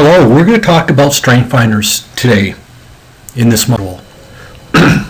Hello, we're going to talk about Strengthsfinders today in this module.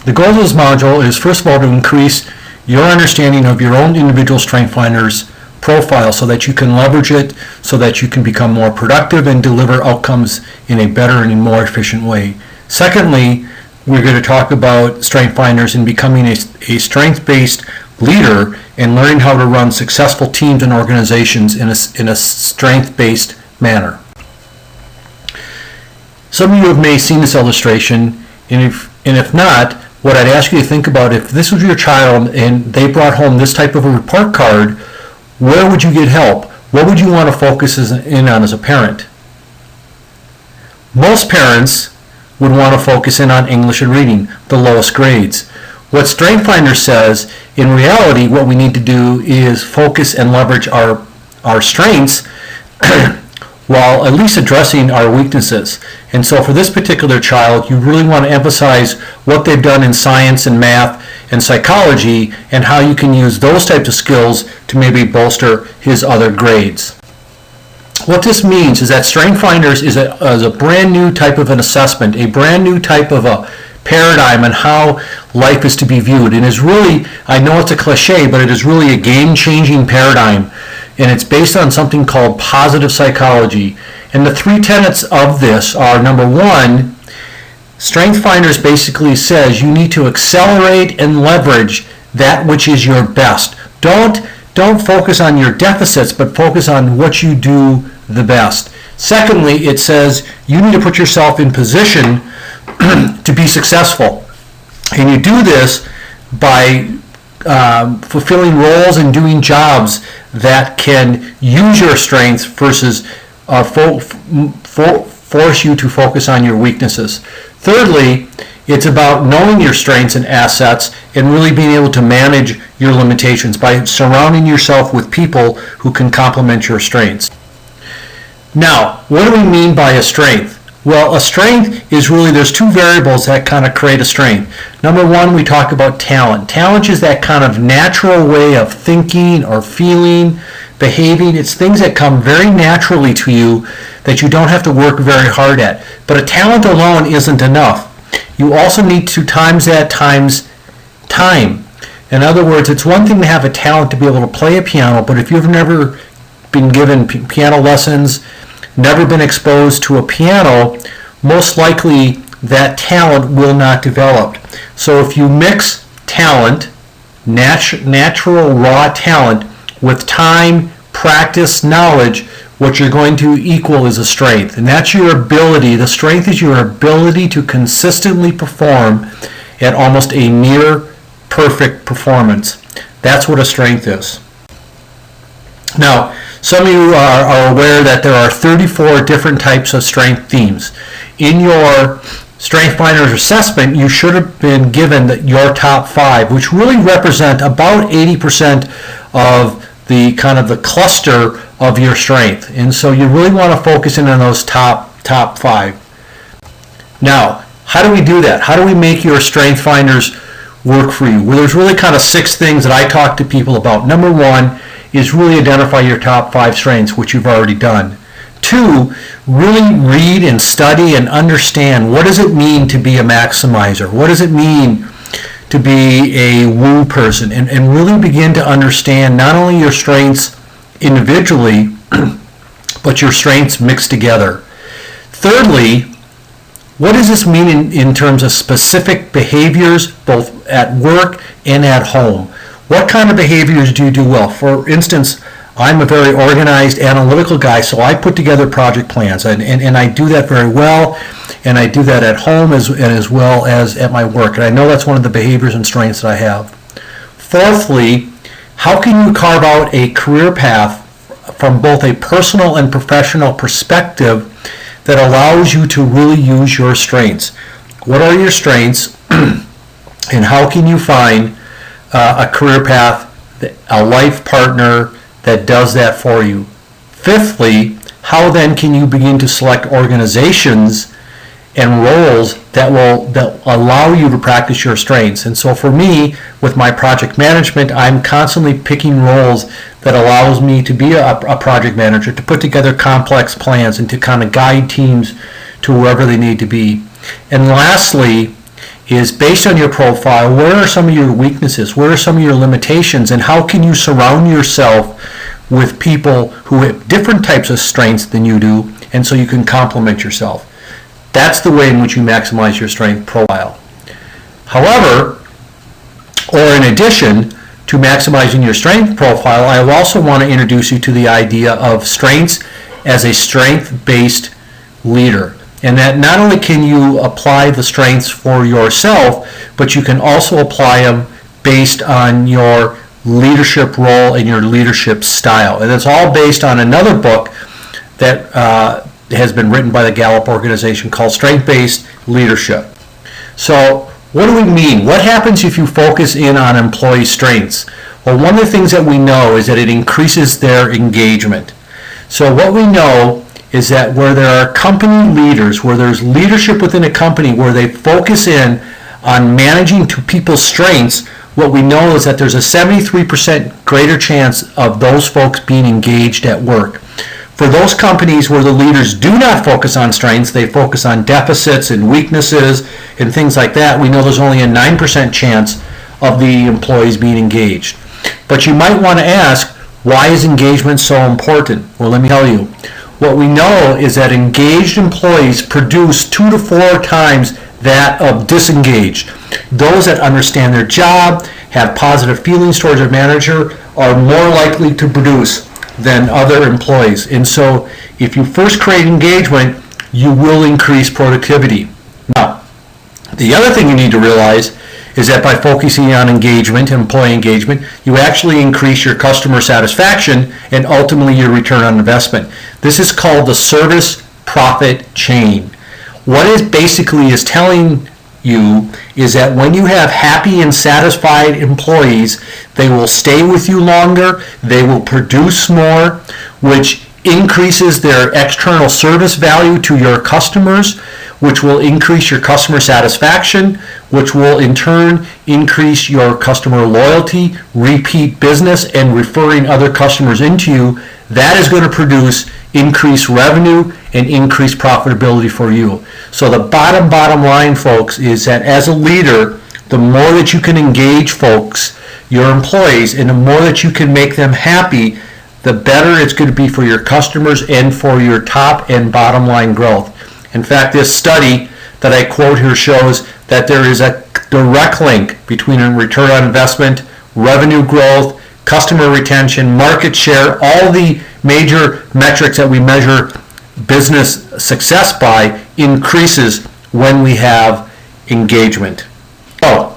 The goal of this module is, first of all, to increase your understanding of your own individual Strengthsfinders profile so that you can leverage it, so that you can become more productive and deliver outcomes in a better and a more efficient way. Secondly, we're going to talk about Strengthsfinders and becoming a strength-based leader and learning how to run successful teams and organizations in a strength-based manner. Some of you may have seen this illustration, and if not, what I'd ask you to think about, if this was your child and they brought home this type of a report card, where would you get help? What would you want to focus in on as a parent? Most parents would want to focus in on English and reading, the lowest grades. What Strengthsfinder says, in reality, what we need to do is focus and leverage our strengths while at least addressing our weaknesses. And so for this particular child, you really want to emphasize what they've done in science and math and psychology and how you can use those types of skills to maybe bolster his other grades. What this means is that Strengthsfinders is a brand new type of an assessment, a brand new type of a paradigm on how life is to be viewed. And is really, I know it's a cliche, but it is really a game-changing paradigm. And it's based on something called positive psychology. And the three tenets of this are, number one, Strengthsfinders basically says you need to accelerate and leverage that which is your best. Don't focus on your deficits, but focus on what you do the best. Secondly, it says you need to put yourself in position to be successful. And you do this by fulfilling roles and doing jobs that can use your strengths versus force you to focus on your weaknesses. Thirdly, it's about knowing your strengths and assets and really being able to manage your limitations by surrounding yourself with people who can complement your strengths. Now, what do we mean by a strength? Well, a strength is really, there's two variables that kind of create a strength. Number one, we talk about talent. Talent is that kind of natural way of thinking or feeling, behaving. It's things that come very naturally to you that you don't have to work very hard at. But a talent alone isn't enough. You also need to times that times time. In other words, it's one thing to have a talent to be able to play a piano, but if you've never been given piano lessons, never been exposed to a piano, most likely that talent will not develop. So if you mix talent, natural raw talent, with time, practice, knowledge, what you're going to equal is a strength. And that's your ability. The strength is your ability to consistently perform at almost a near perfect performance. That's what a strength is. Now, some of you are aware that there are 34 different types of strength themes. In your Strengthsfinders assessment, you should have been given your top 5, which really represent about 80% of the kind of the cluster of your strength. And so you really want to focus in on those top 5. Now, how do we do that? How do we make your Strengthsfinders work for you? Well, there's really kind of 6 things that I talk to people about. Number 1 is really identify your top 5 strengths, which you've already done. 2, really read and study and understand what does it mean to be a maximizer? What does it mean to be a woo person? And really begin to understand not only your strengths individually, but your strengths mixed together. Thirdly, what does this mean in terms of specific behaviors, both at work and at home? What kind of behaviors do you do well? For instance, I'm a very organized, analytical guy, so I put together project plans, and I do that very well, and I do that at home as well as at my work, and I know that's one of the behaviors and strengths that I have. Fourthly, how can you carve out a career path from both a personal and professional perspective that allows you to really use your strengths? What are your strengths, and how can you find a career path, a life partner that does that for you? Fifthly, how then can you begin to select organizations and roles that allow you to practice your strengths? And so for me, with my project management, I'm constantly picking roles that allows me to be a project manager, to put together complex plans and to kind of guide teams to wherever they need to be. And lastly, is based on your profile, where are some of your weaknesses? Where are some of your limitations? And how can you surround yourself with people who have different types of strengths than you do, and so you can complement yourself? That's the way in which you maximize your strength profile. However, or in addition to maximizing your strength profile, I also want to introduce you to the idea of strengths as a strength-based leader. And that not only can you apply the strengths for yourself, but you can also apply them based on your leadership role and your leadership style. And it's all based on another book that has been written by the Gallup organization called Strength-Based Leadership. So what do we mean? What happens if you focus in on employee strengths? Well, one of the things that we know is that it increases their engagement. So what we know is that where there are company leaders, where there's leadership within a company, where they focus in on managing to people's strengths, what we know is that there's a 73% greater chance of those folks being engaged at work. For those companies where the leaders do not focus on strengths, they focus on deficits and weaknesses and things like that, we know there's only a 9% chance of the employees being engaged. But you might want to ask, why is engagement so important? Well, let me tell you. What we know is that engaged employees produce 2 to 4 times that of disengaged. Those that understand their job, have positive feelings towards their manager, are more likely to produce than other employees. And so if you first create engagement, you will increase productivity. Now, the other thing you need to realize is that by focusing on engagement, employee engagement, you actually increase your customer satisfaction and ultimately your return on investment. This is called the service profit chain. What it basically is telling you is that when you have happy and satisfied employees, they will stay with you longer, they will produce more, which increases their external service value to your customers, which will increase your customer satisfaction, which will in turn increase your customer loyalty, repeat business, and referring other customers into you. That is going to produce increased revenue and increased profitability for you. So the bottom line, folks, is that as a leader, the more that you can engage folks, your employees, and the more that you can make them happy, the better it's going to be for your customers and for your top and bottom line growth. In fact, this study that I quote here shows that there is a direct link between a return on investment, revenue growth, customer retention, market share, all the major metrics that we measure business success by increases when we have engagement. So,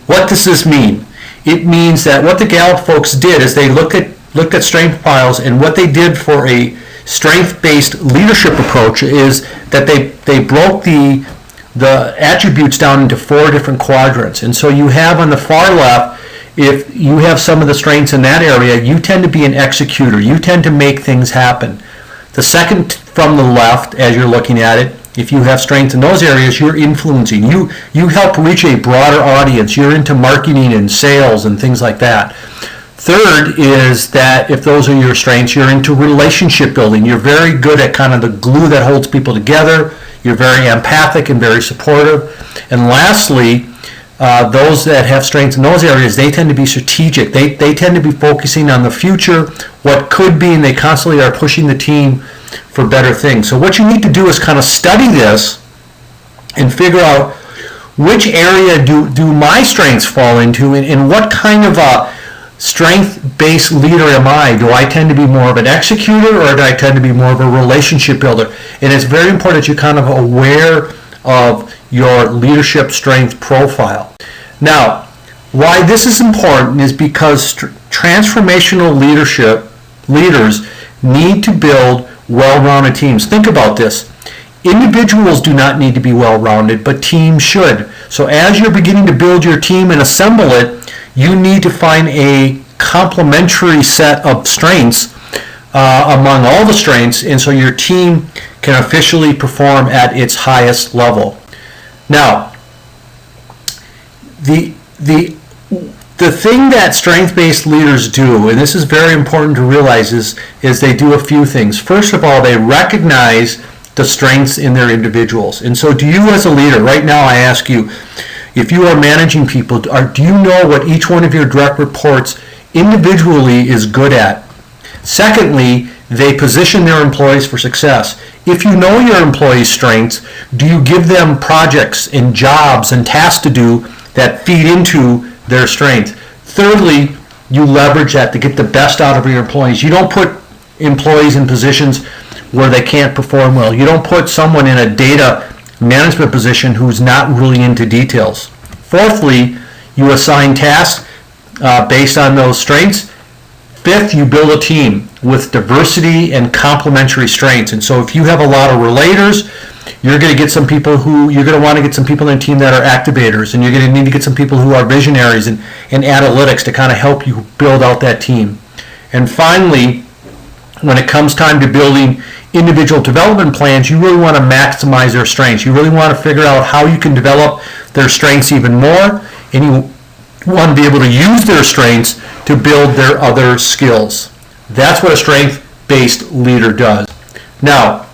what does this mean? It means that what the Gallup folks did is they looked at strength profiles, and what they did for a strength-based leadership approach is that they broke the attributes down into 4 different quadrants. And so you have on the far left, if you have some of the strengths in that area, you tend to be an executor. You tend to make things happen. The second from the left, as you're looking at it, if you have strength in those areas, you're influencing. You help reach a broader audience. You're into marketing and sales and things like that. Third is that if those are your strengths, you're into relationship building. You're very good at kind of the glue that holds people together. You're very empathic and very supportive. And lastly, those that have strengths in those areas, they tend to be strategic. They tend to be focusing on the future, what could be, and they constantly are pushing the team for better things. So what you need to do is kind of study this and figure out which area do my strengths fall into, and what kind of a strength-based leader am I? Do I tend to be more of an executor, or do I tend to be more of a relationship builder? And it's very important that you're kind of aware of your leadership strength profile. Now, why this is important is because transformational leaders need to build well-rounded teams. Think about this. Individuals do not need to be well-rounded, but teams should. So as you're beginning to build your team and assemble it, you need to find a complementary set of strengths among all the strengths, and so your team can officially perform at its highest level. Now, The thing that strength-based leaders do, and this is very important to realize, is they do a few things. First of all, they recognize the strengths in their individuals. And so do you as a leader, right now I ask you, if you are managing people, do you know what each one of your direct reports individually is good at? Secondly, they position their employees for success. If you know your employees' strengths, do you give them projects and jobs and tasks to do that feed into their strength? Thirdly, you leverage that to get the best out of your employees. You don't put employees in positions where they can't perform well. You don't put someone in a data management position who's not really into details. Fourthly, you assign tasks based on those strengths. Fifth, you build a team with diversity and complementary strengths. And so if you have a lot of relators, you're going to get some people you're going to want to get some people in the team that are activators, and you're going to need to get some people who are visionaries and analytics to kind of help you build out that team. And finally, when it comes time to building individual development plans, you really want to maximize their strengths. You really want to figure out how you can develop their strengths even more, and you want to be able to use their strengths to build their other skills. That's what a strength-based leader does. Now,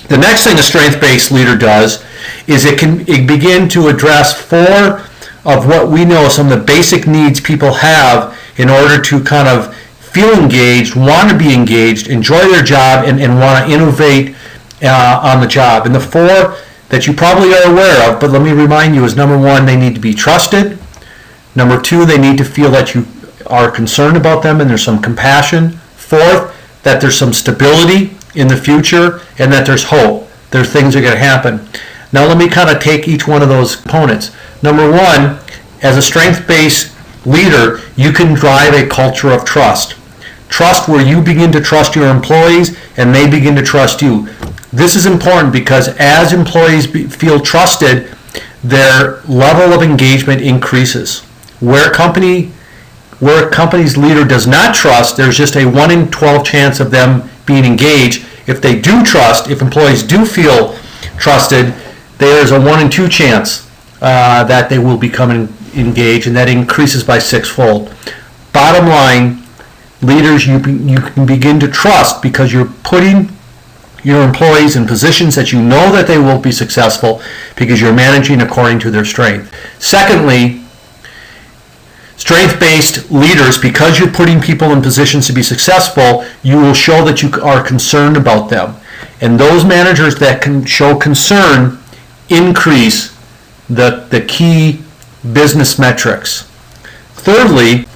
the next thing a strength-based leader does is it begin to address four of what we know some of the basic needs people have in order to kind of feel engaged, want to be engaged, enjoy their job, and want to innovate on the job. And the four that you probably are aware of, but let me remind you, is number one, they need to be trusted. Number two, they need to feel that you are concerned about them and there's some compassion. Fourth, that there's some stability in the future and that there's hope. There are things that are going to happen. Now let me kind of take each one of those components. Number one, as a strength-based leader, you can drive a culture of trust. Trust where you begin to trust your employees and they begin to trust you. This is important because as employees feel trusted, their level of engagement increases. Where a company's leader does not trust, there's just a 1 in 12 chance of them being engaged. If they do trust, if employees do feel trusted, there's a 1 in 2 chance that they will become engaged, and that increases by 6-fold. Bottom line, leaders, you can begin to trust because you're putting your employees in positions that you know that they will be successful because you're managing according to their strength. Secondly, strength-based leaders, because you're putting people in positions to be successful, you will show that you are concerned about them. And those managers that can show concern increase the key business metrics. Thirdly,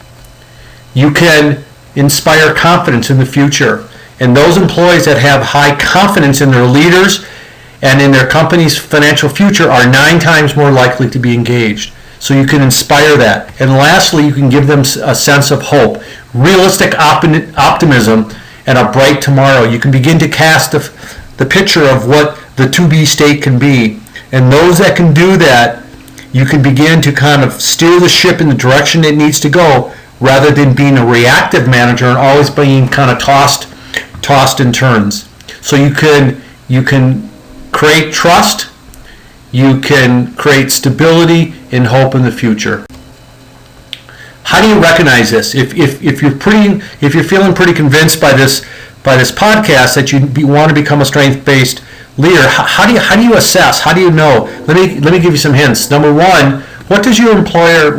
you can inspire confidence in the future. And those employees that have high confidence in their leaders and in their company's financial future are 9 times more likely to be engaged. So you can inspire that. And lastly, you can give them a sense of hope, realistic optimism, and a bright tomorrow. You can begin to cast the picture of what the to-be state can be. And those that can do that, you can begin to kind of steer the ship in the direction it needs to go rather than being a reactive manager and always being kind of tossed in turns. So you can create trust, you can create stability and hope in the future. How do you recognize this? If you're feeling pretty convinced by this podcast that you want to become a strength-based leader, how do you assess? How do you know? Let me give you some hints. Number one, what does your employee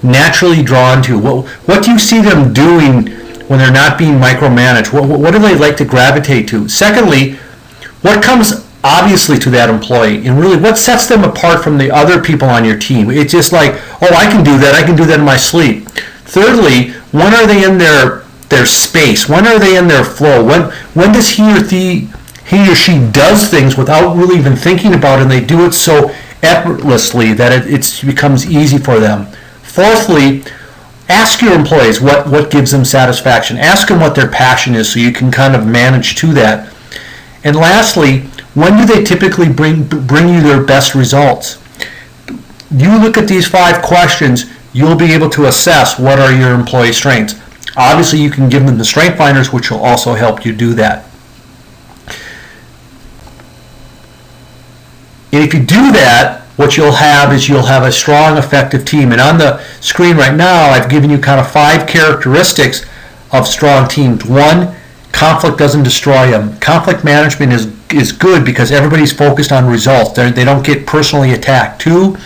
naturally drawn to? What do you see them doing when they're not being micromanaged? What do they like to gravitate to? Secondly, what comes obviously to that employee, and really what sets them apart from the other people on your team? It's just like, oh, I can do that in my sleep. Thirdly, when are they in their space? When are they in their flow? When does he or she does things without really even thinking about it, and they do it so effortlessly that it becomes easy for them? Fourthly, ask your employees what gives them satisfaction. Ask them what their passion is so you can kind of manage to that. And lastly, when do they typically bring you their best results? You look at these 5 questions, you'll be able to assess what are your employee strengths. Obviously, you can give them the Strengthsfinders, which will also help you do that. And if you do that, what you'll have is you'll have a strong, effective team. And on the screen right now, I've given you kind of 5 characteristics of strong teams. 1, conflict doesn't destroy them. Conflict management is good because everybody's focused on results. They don't get personally attacked. 2,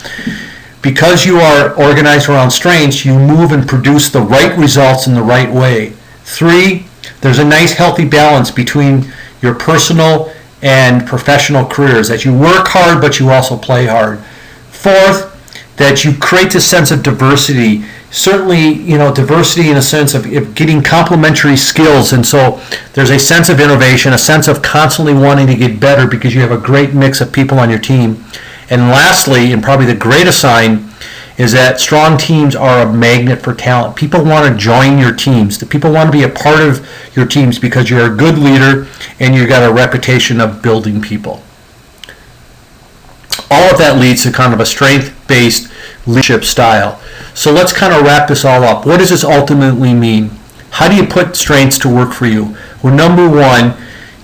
because you are organized around strengths, you move and produce the right results in the right way. 3, there's a nice healthy balance between your personal and professional careers, that you work hard but you also play hard. 4th, that you create this sense of diversity. Certainly, diversity in a sense of getting complementary skills, and so there's a sense of innovation, a sense of constantly wanting to get better because you have a great mix of people on your team. And lastly, and probably the greatest sign, is that strong teams are a magnet for talent. People want to join your teams. The people want to be a part of your teams because you're a good leader and you've got a reputation of building people. All of that leads to kind of a strength-based leadership style. So let's kind of wrap this all up. What does this ultimately mean? How do you put strengths to work for you? Well, number 1,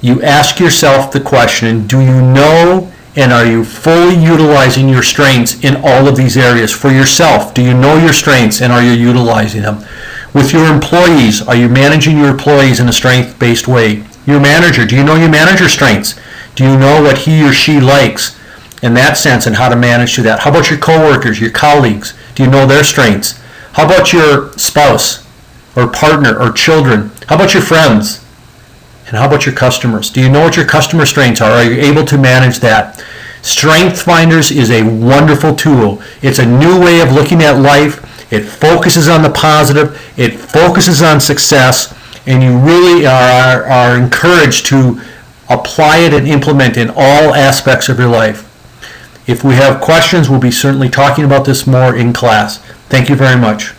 you ask yourself the question, do you know and are you fully utilizing your strengths in all of these areas? For yourself, do you know your strengths and are you utilizing them? With your employees, are you managing your employees in a strength-based way? Your manager, do you know your manager's strengths? Do you know what he or she likes in that sense and how to manage to that? How about your coworkers, your colleagues? Do you know their strengths? How about your spouse or partner or children? How about your friends? And how about your customers? Do you know what your customer strengths are? Are you able to manage that? Strengthsfinders is a wonderful tool. It's a new way of looking at life. It focuses on the positive. It focuses on success. And you really are encouraged to apply it and implement in all aspects of your life. If we have questions, we'll be certainly talking about this more in class. Thank you very much.